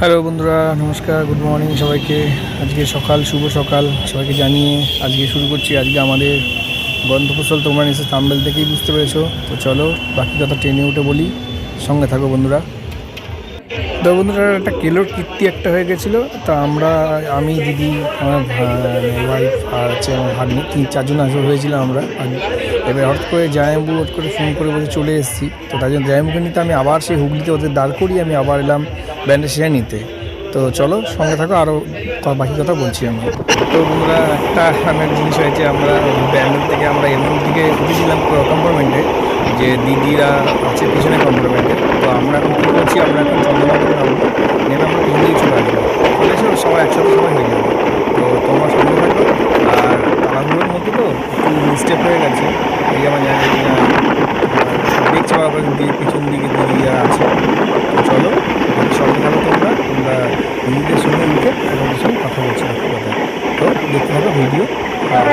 Hello বন্ধুরা, নমস্কার, good morning সবাইকে। আজকে সকাল, শুভ সকাল সবাইকে জানিয়ে আজকে শুরু করছি। আজকে আমাদের গন্তব্যস্থল তোমরা নিশ্চয়ই থাম্বনেল থেকেই বুঝতে পেরেছো। তো চলো বাকি কথা ট্রেনে উঠে বলি, সঙ্গে থাকো বন্ধুরা। তো বন্ধুরা, একটা কেলোর কীর্তি একটা হয়ে গেছিলো। তো আমি, দিদি, আমার ওয়াইফ আর হচ্ছে আমার ভাগ্নি, 3-4 জন হয়েছিলাম আমরা। আর এবার হঠাৎ করে জায়াম্বু হঠাৎ করে ফোন করে বলে চলে এসেছি। তো তাই জন্য জায়াম্বুকে নিতে আমি আবার সেই হুগলিতে ওদের দাঁড় করিয়ে আমি আবার এলাম ব্যান্ডেজ সেরে নিতে। তো চলো সঙ্গে থাকো, আরও বাকি কথা বলছি আমি। তো বন্ধুরা, একটা জিনিস হয়েছে, আমরা ব্যান্ডেল থেকে আমরা এমন দিকে উঠেছিলাম কম্পার্টমেন্টে, যে দিদিরা আছে পিছনে কম্পার্টমেন্টে। তো আমরা এখন কী করছি, আমরা এখন চন্দ্রনগরে নামবো, নেমে আমরা পিছন দিকে চলে আসবো। চলে এসে সবাই একসাথে সবাই হয়ে যাবে। তো তোমরা সঙ্গে থাকো। আর তাড়াহুড়োর মধ্যে তো একটু মিস্টেক হয়ে গেছে, এই আমার জানি না, দেখছি আবার পিছন দিকে দিদিরা আছে। তো চলো সঙ্গে থাকো তোমরা দিদিদের সঙ্গে উঠে তোমাদের সঙ্গে কথা বলছি বাকি কথা। তো দেখতে থাকো ভিডিও। আর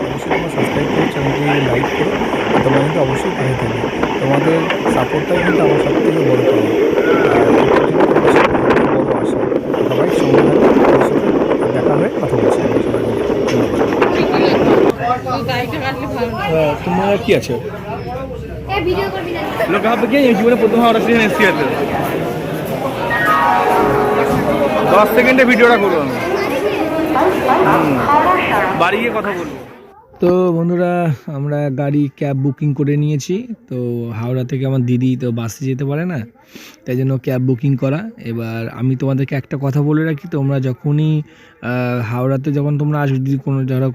অবশ্যই তোমরা সাবস্ক্রাইব করো, চ্যানেলটি লাইক করো। আর তোমরা কিন্তু অবশ্যই পাশে থাকবে। তোমাদের সাপোর্টটাই কিন্তু আমার সব থেকে বড় পাওয়া। আর বড় আশা। সবাই সঙ্গে থাকবে, দেখা হয়ে কথা বলছি আমরা সবাই মিলে। তোমরা কি আছে लोग कहाँ पे क्या জীবনে প্রথম অর্ডার দিয়ে এসেছি। 10 সেকেন্ডে ভিডিওটা করবো আমি, বাড়ি গিয়ে কথা বলবো। তো বন্ধুরা, আমরা ক্যাব বুকিং করে নিয়েছি। তো হাওড়া থেকে আমার দিদি তো বাসে যেতে পারে না, তাই জন্য ক্যাব বুকিং করা। এবার আমি তোমাদেরকে একটা কথা বলে রাখি, তোমরা যখনই হাওড়াতে যখন তোমরা আসবে, যদি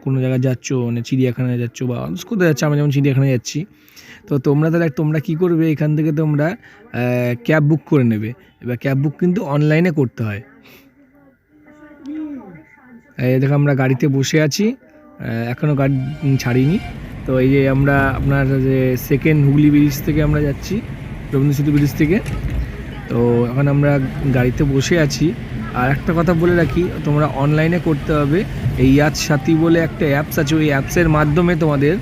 কোনো জায়গায় যাচ্ছ, মানে চিড়িয়াখানায় যাচ্ছ বা কোথায় যাচ্ছ, আমরা যেমন চিড়িয়াখানায় যাচ্ছি, তো তোমরা কী করবে, এখান থেকে তোমরা ক্যাব বুক করে নেবে। এবার ক্যাব বুক কিন্তু অনলাইনে করতে হয়। এই দেখো আমরা গাড়িতে বসে আছি, এখনও গাড়ি ছাড়িনি। তো এই যে আমরা আপনার যে সেকেন্ড হুগলি ব্রিজ থেকে আমরা যাচ্ছি, রবীন্দ্র সেতু ব্রিজ থেকে। তো এখন আমরা গাড়িতে বসে আছি। আর একটা কথা বলে রাখি, তোমরা অনলাইনে করতে হবে। এই ইয়াত সাথী বলে একটা অ্যাপস আছে, ওই অ্যাপসের মাধ্যমে তোমাদের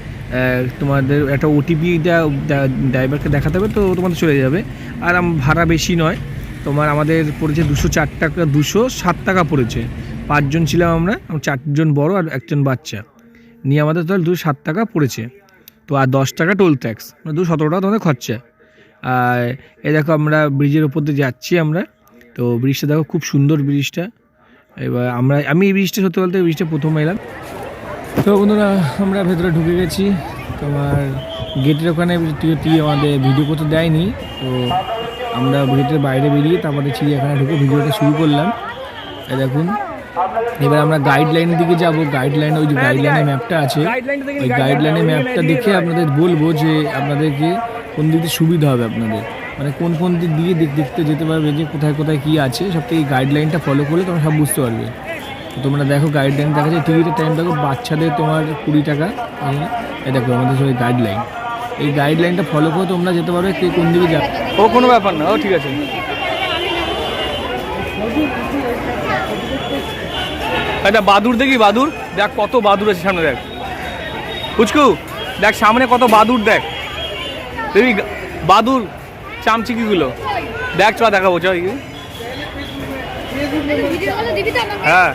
একটা ওটিপিটা ড্রাইভারকে দেখাতে হবে, তো তোমাদের চলে যাবে। আর ভাড়া বেশি নয়, আমাদের পড়েছে 204 টাকা, 207 টাকা পড়েছে। 5 জন ছিলাম আমরা, 4 জন বড় আর 1 জন বাচ্চা নিয়ে আমাদের তাহলে 207 টাকা পড়েছে। তো আর 10 টাকা টোল ট্যাক্স, 217 টাকা তোমাদের খরচা। আর এই দেখো আমরা ব্রিজের ওপর দিয়ে যাচ্ছি আমরা। তো ব্রিজটা দেখো, খুব সুন্দর ব্রিজটা। এবার আমি এই ব্রিজটা, সত্যি বলতে এই ব্রিজটা প্রথম এলাম। তো বন্ধুরা, আমরা ভেতরে ঢুকে গেছি। তোমার গেটের ওখানে আমাদের ভিডিও করতে দেয়নি। তো আমরা গেটের বাইরে বেরিয়ে তারপরে চিড়িয়াখানা ঢুকে ভিডিওটা শুরু করলাম। এই দেখুন, এবার আমরা গাইডলাইনের দিকে যাব। ওই যে গাইডলাইনের ম্যাপটা আছে, ওই গাইডলাইনের ম্যাপটা দেখে আপনাদের বলবো যে আপনাদেরকে কোন দিক দিয়ে সুবিধা হবে, আপনাদের মানে কোন দিক দিয়ে দেখতে যেতে পারবে, যে কোথায় কোথায় কী আছে। সব থেকে এই গাইডলাইনটা ফলো করলে তোমরা সব বুঝতে পারবে। তোমরা দেখো গাইডলাইন দেখা যায়, টিকিটের টাইম দেখো, বাচ্চাদের তোমার 20 টাকা। এই দেখো আমাদের সবাই গাইডলাইন, এই গাইডলাইনটা ফলো করে তোমরা যেতে পারবে, কে কোন দিকে যাবে। ও কোনো ব্যাপার না, ও ঠিক আছে। একটা বাদুর দেখি, বাদুর দেখ, কত বাদুর আছে সামনে, দেখ পুচকু, দেখ সামনে কত বাদুর, দেখ দেখবি বাদুর চামচিকিগুলো, দেখ চল দেখাবো, চল। হ্যাঁ,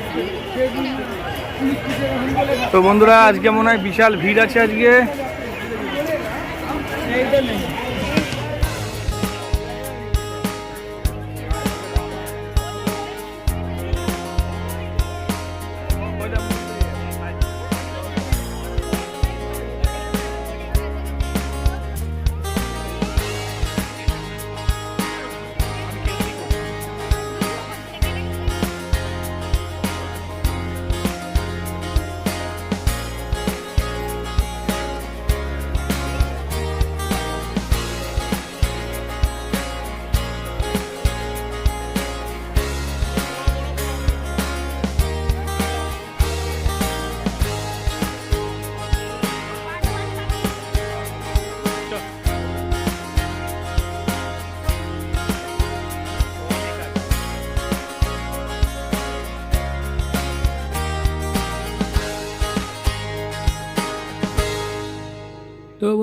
তো বন্ধুরা, আজকে মনে হয় বিশাল ভিড় আছে আজকে।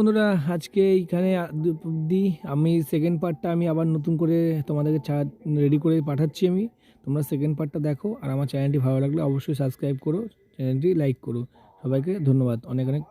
বন্ধুরা, আজকে এইখানে অবধি। আমি সেকেন্ড পার্টটা আমি আবার নতুন করে তোমাদেরকে রেডি করে পাঠাচ্ছি আমি। তোমরা সেকেন্ড পার্টটা দেখো, আর আমার চ্যানেলটি ভালো লাগলে অবশ্যই সাবস্ক্রাইব করো, চ্যানেলটি লাইক করো। সবাইকে ধন্যবাদ অনেক অনেক।